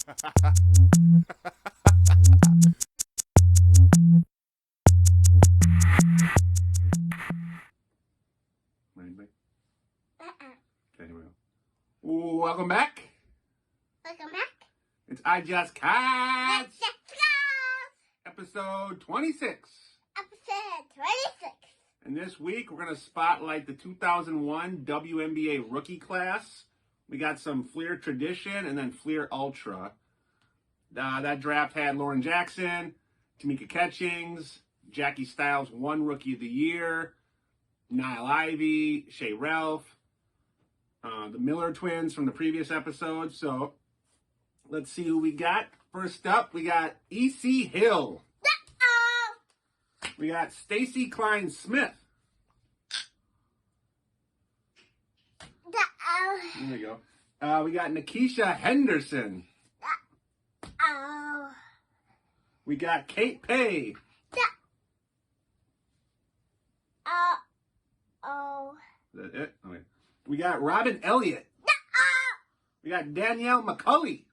Anybody? Okay, here we go. Welcome back. Welcome back. It's iJust Cats. Episode 26. Episode 26. And this week we're going to spotlight the 2001 WNBA rookie class. We got some Fleer Tradition and then Fleer Ultra. That draft had Lauren Jackson, Tamika Catchings, Jackie Stiles won Rookie of the Year, Niall Ivey, Shea Ralph, the Miller twins from the previous episode. So let's see who we got. First up, we got E.C. Hill. We got Stacy Clinesmith. There we go. We got Nekeshia Henderson. We got Kate Paye. Is that it? Okay. We got Threatt-Elliott. We got Danielle Mccully.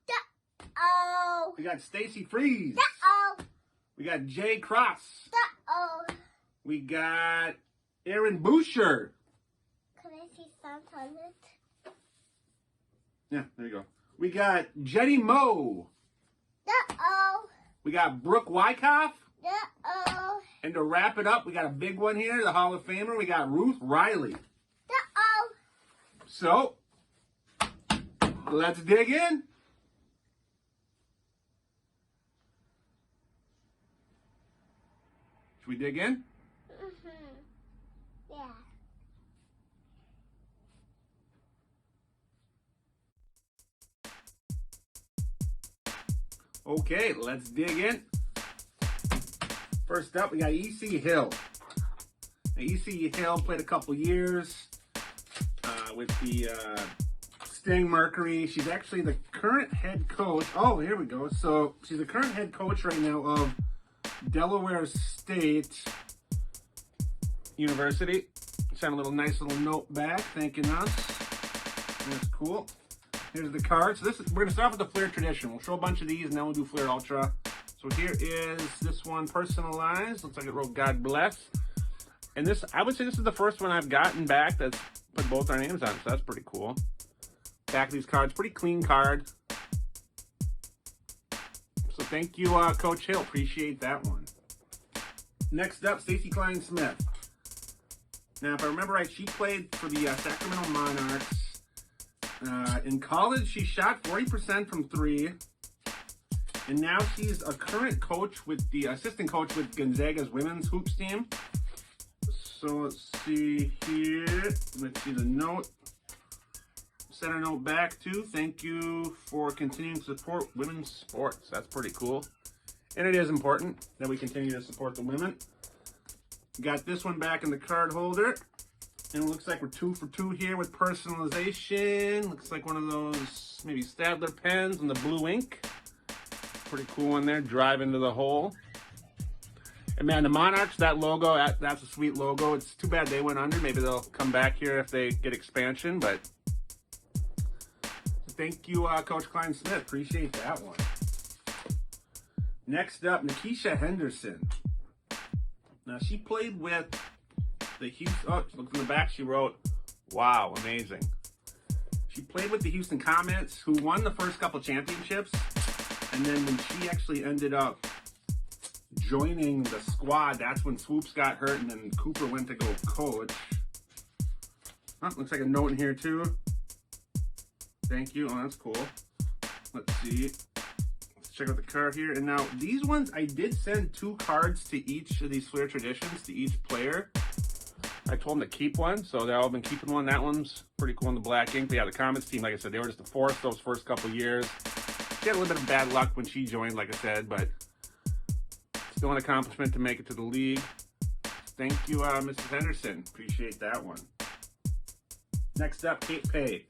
We got Stacy Freeze. We got J-Cross. We got Erin Buescher. Can I see sound on it? Yeah, there you go. We got Jenny Mowe. We got Brooke Wyckoff. And to wrap it up, we got a big one here, the Hall of Famer. We got Ruth Riley. So, let's dig in. Should we dig in? Yeah. Okay, let's dig in. First up, we got E.C. Hill. Now, E.C. Hill played a couple years with the Sting Mercury. She's actually the current head coach. Oh, here we go. So she's the current head coach right now of Delaware State University. Sent a nice little note back thanking us. That's cool. Here's the card. So we're gonna start with the Fleer Tradition. We'll show a bunch of these and then we'll do Fleer Ultra. So here is this one personalized. Looks like it wrote God bless. And this, I would say this is the first one I've gotten back that's put both our names on. So that's pretty cool. Back of these cards, pretty clean card. So thank you, Coach Hill. Appreciate that one. Next up, Stacy Clinesmith. Now, if I remember right, she played for the Sacramento Monarchs. In college, she shot 40% from three. And now she's a current coach with the assistant coach with Gonzaga's women's hoops team. So let's see here. Let's see the note. Send a note back too. Thank you for continuing to support women's sports. That's pretty cool. And it is important that we continue to support the women. Got this one back in the card holder. And it looks like we're 2 for 2 here with personalization. Looks like one of those maybe Stadler pens and the blue ink. Pretty cool one there. Drive into the hole. And man, the Monarchs, that logo, that's a sweet logo. It's too bad they went under. Maybe they'll come back here if they get expansion. But thank you, Coach Clinesmith. Appreciate that one. Next up, Nekeshia Henderson. Now, she played with the Houston... Oh, look in the back. She wrote, wow, amazing. She played with the Houston Comets, who won the first couple championships. And then when she actually ended up joining the squad, that's when Swoops got hurt, and then Cooper went to go coach. Oh, looks like a note in here, too. Thank you. Oh, that's cool. Let's see. Let's check out the card here. And now, these ones, I did send 2 cards to each of these Fleer Traditions, to each player. I told them to keep one, so they've all been keeping one. That one's pretty cool in the black ink. But yeah, the Comets team, like I said, they were just a force those first couple years. She had a little bit of bad luck when she joined, like I said, but still an accomplishment to make it to the league. Thank you, Mrs. Henderson. Appreciate that one. Next up, Kate Paye.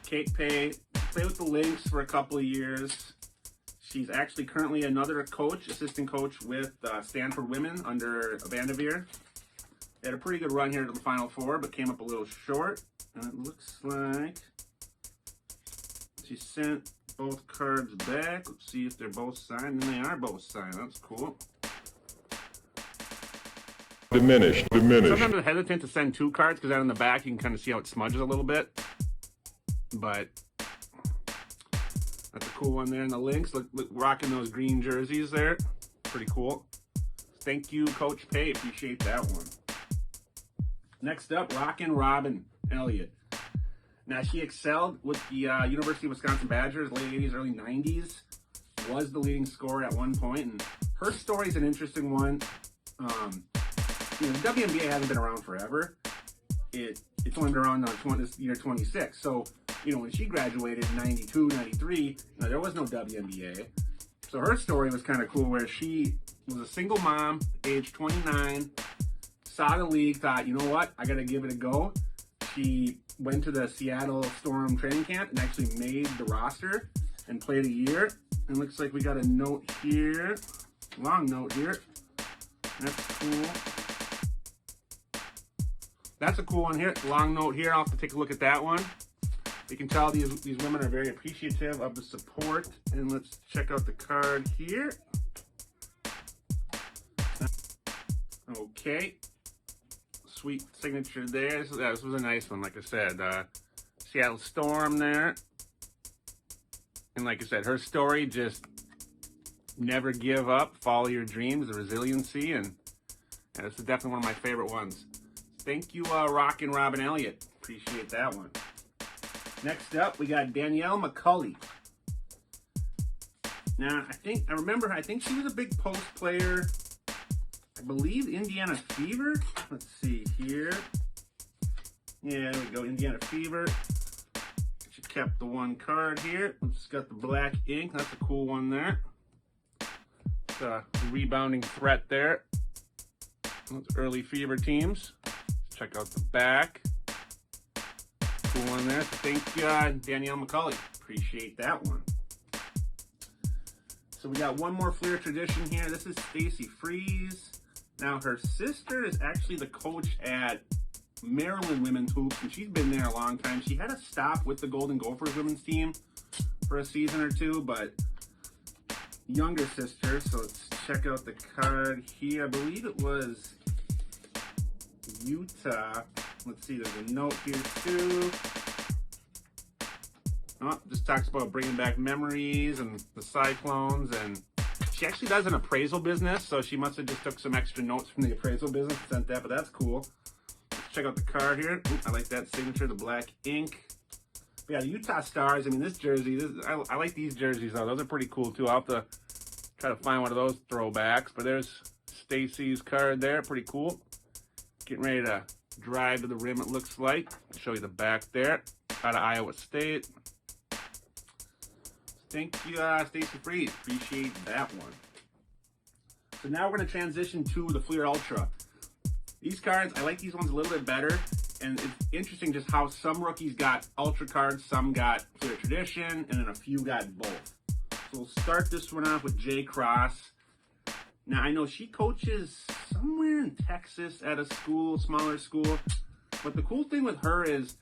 Kate Paye played with the Lynx for a couple of years. She's actually currently another coach, assistant coach with Stanford Women under Vanderveer. They had a pretty good run here to the Final Four, but came up a little short. And it looks like she sent both cards back. Let's see if they're both signed. And they are both signed. That's cool. Diminished. Sometimes I'm hesitant to send 2 cards because out in the back you can kind of see how it smudges a little bit. But that's a cool one there. And the Lynx, look rocking those green jerseys there. Pretty cool. Thank you, Coach Paye. Appreciate that one. Next up, rocking Robin Elliott. Now, she excelled with the University of Wisconsin Badgers, late 80s, early 90s. Was the leading scorer at one point, and her story is an interesting one. The WNBA hasn't been around forever. It's only been around this year 26. So, when she graduated in 92, 93, there was no WNBA. So her story was kind of cool, where she was a single mom, age 29, saw the league, thought, you know what, I got to give it a go. She went to the Seattle Storm training camp and actually made the roster and played a year. And looks like we got a note here, long note here. That's cool. That's a cool one here, long note here. I'll have to take a look at that one. You can tell these women are very appreciative of the support. And let's check out the card here. Okay. Sweet signature there. This was a nice one, like I said. Seattle Storm there. And like I said, her story, just never give up, follow your dreams, the resiliency, and this is definitely one of my favorite ones. Thank you, Rockin' Robin Elliott. Appreciate that one. Next up, we got Danielle McCully. Now, I think she was a big post player. I believe Indiana Fever. Let's see here. Yeah, there we go, Indiana Fever. She kept the one card here. It's got the black ink. That's a cool one there. It's a rebounding threat there. Those early Fever teams. Check out the back. Cool one there. So thank you, Danielle McCully. Appreciate that one. So we got one more Fleer tradition here. This is Stacy Freeze. Now, her sister is actually the coach at Maryland Women's Hoops, and she's been there a long time. She had to stop with the Golden Gophers women's team for a season or two, but younger sister. So let's check out the card here. I believe it was Utah. Let's see, there's a note here too. Oh, just talks about bringing back memories and the Cyclones, and she actually does an appraisal business, so she must have just took some extra notes from the appraisal business and sent that, but that's cool. Let's check out the card here. Ooh, I like that signature, the black ink. But yeah, the Utah Stars, I mean, this jersey, I like these jerseys, though. Those are pretty cool, too. I'll have to try to find one of those throwbacks, but there's Stacy's card there. Pretty cool. Getting ready to drive to the rim, it looks like. I'll show you the back there. Out of Iowa State. Thank you, Stacy Freeze. Appreciate that one. So now we're going to transition to the Fleer Ultra. These cards, I like these ones a little bit better. And it's interesting just how some rookies got Ultra cards, some got Fleer Tradition, and then a few got both. So we'll start this one off with J-Cross. Now, I know she coaches somewhere in Texas at a school, smaller school. But the cool thing with her is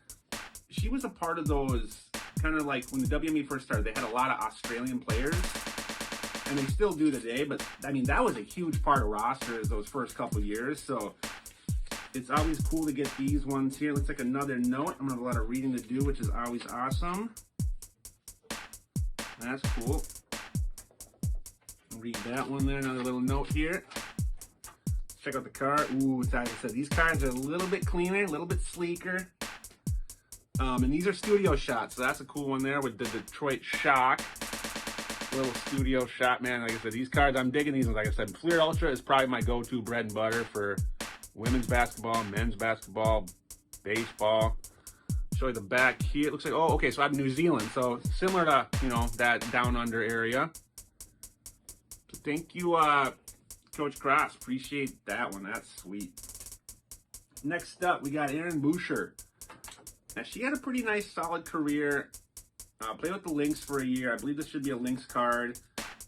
she was a part of those, kind of like when the WNBA first started, they had a lot of Australian players, and they still do today, but I mean, that was a huge part of rosters those first couple years, so it's always cool to get these ones here. Looks like another note. I'm gonna have a lot of reading to do, which is always awesome. That's cool. Read that one there, another little note here. Check out the card. Ooh, like I said, these cards are a little bit cleaner, a little bit sleeker. And these are studio shots, so that's a cool one there with the Detroit Shock. Little studio shot, man. Like I said, these cards, I'm digging these ones. Like I said, Fleer Ultra is probably my go-to bread and butter for women's basketball, men's basketball, baseball. Show you the back here. It looks like, oh, okay, so I'm New Zealand. So similar to, that down under area. So thank you, Coach Cross. Appreciate that one. That's sweet. Next up, we got Erin Buescher. Now, she had a pretty nice, solid career. Played with the Lynx for a year. I believe this should be a Lynx card.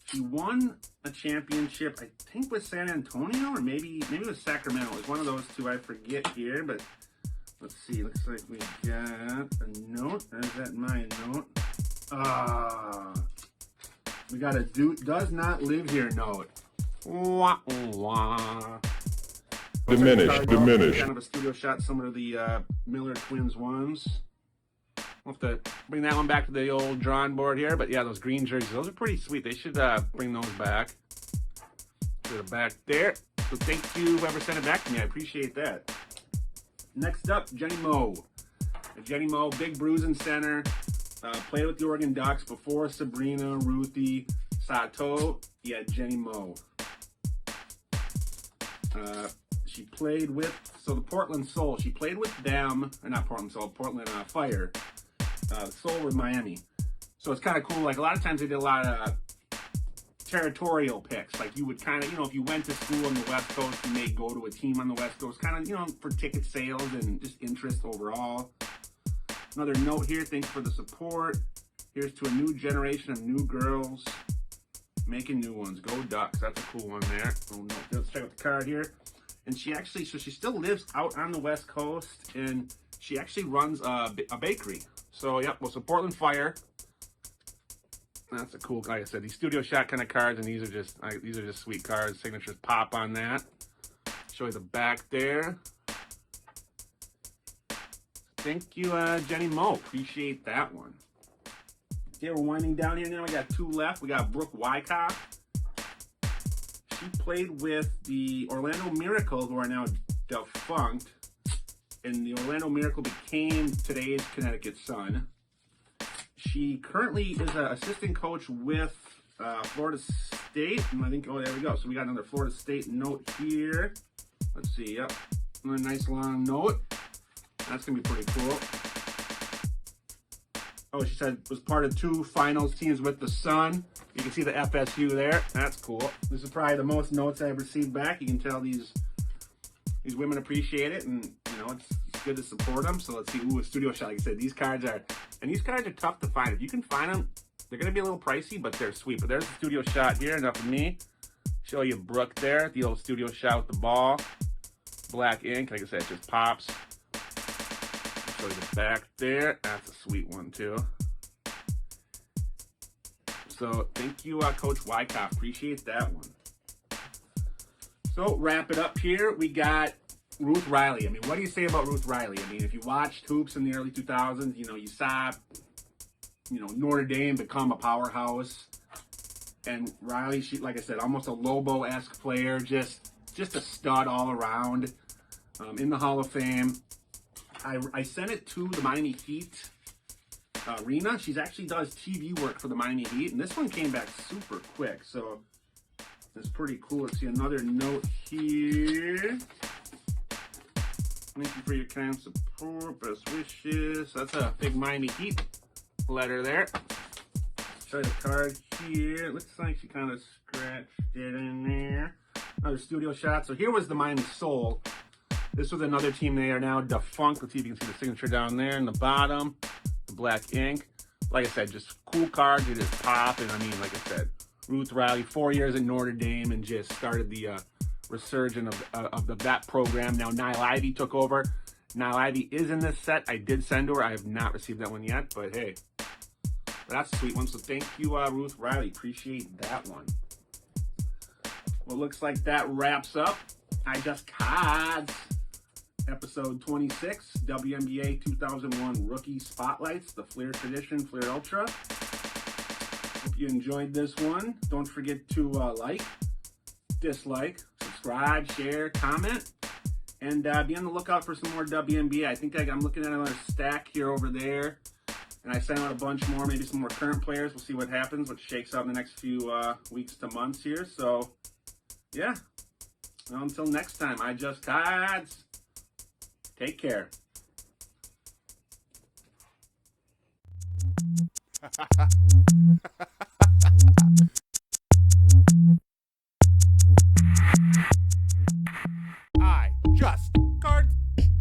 She won a championship, I think, with San Antonio, or maybe with Sacramento. It was one of those two. I forget here, but let's see. Looks like we got a note. Is that my note? We got a does not live here note. Wah, wah. Diminish. Kind of a studio shot, some of the Miller Twins ones. We'll have to bring that one back to the old drawing board here. But yeah, those green jerseys, those are pretty sweet. They should bring those back. Put it back there. So thank you whoever sent it back to me. I appreciate that. Next up, Jenny Mowe. Jenny Mowe, big bruising center. Played with the Oregon Ducks before Sabrina, Ruthie, Sato. Yeah, Jenny Mowe. She played with, so the Portland Soul. She played with them, or not Portland Soul, Portland Fire. Soul with Miami. So it's kind of cool. Like a lot of times they did a lot of territorial picks. Like you would kind of, if you went to school on the West Coast, you may go to a team on the West Coast, kind of, for ticket sales and just interest overall. Another note here, thanks for the support. Here's to a new generation of new girls making new ones. Go Ducks. That's a cool one there. Oh no, let's check out the card here. And she actually, so she still lives out on the West Coast, and she actually runs a bakery. So, yep, well, so Portland Fire. That's a cool, like I said, these studio shot kind of cards, and these are just sweet cards. Signatures pop on that. Show you the back there. Thank you, Jenny Mowe. Appreciate that one. Okay, we're winding down here now. We got two left. We got Brooke Wyckoff. She played with the Orlando Miracle, who are now defunct. And the Orlando Miracle became today's Connecticut Sun. She currently is an assistant coach with Florida State. And I think, oh, there we go. So we got another Florida State note here. Let's see, yep. Another nice long note. That's going to be pretty cool. Oh, she said was part of 2 finals teams with the Sun. You can see the FSU there. That's cool. This is probably the most notes I've received back. You can tell these women appreciate it, and it's good to support them. So let's see. Ooh, a studio shot. Like I said, these cards are tough to find. If you can find them, they're going to be a little pricey, but they're sweet. But there's a studio shot here. Enough of me. Show you Brooke there. The old studio shot with the ball. Black ink. Like I said, it just pops. Show you the back there. That's a sweet one too. So thank you, Coach Wyckoff. Appreciate that one. So wrap it up here. We got Ruth Riley. I mean, what do you say about Ruth Riley? I mean, if you watched hoops in the early 2000s, you saw, Notre Dame become a powerhouse. And Riley, she, like I said, almost a Lobo-esque player, just a stud all around. In the Hall of Fame. I sent it to the Miami Heat arena. She actually does TV work for the Miami Heat, and this one came back super quick, so it's pretty cool. Let's see another note here. Thank you for your kind support, best wishes. That's a big Miami Heat letter there. Show you the card here. It looks like she kind of scratched it in there. Another studio shot. So here was the Miami Soul. This was another team. They are now defunct. Let's see if you can see the signature down there in the bottom. The black ink. Like I said, just cool cards. They just pop. And I mean, like I said, Ruth Riley, 4 years at Notre Dame and just started the resurgence of that program. Now Niall Ivey took over. Niall Ivey is in this set. I did send to her. I have not received that one yet, but hey, that's a sweet one. So thank you, Ruth Riley. Appreciate that one. Well, looks like that wraps up iJust Cards. Episode 26, WNBA 2001 Rookie Spotlights, the Flair Tradition, Flair Ultra. Hope you enjoyed this one. Don't forget to like, dislike, subscribe, share, comment, and be on the lookout for some more WNBA. I think I'm looking at another stack here over there, and I sent out a bunch more, maybe some more current players. We'll see what happens, what shakes out in the next few weeks to months here. So, yeah. Well, until next time, iJust Cards. Take care.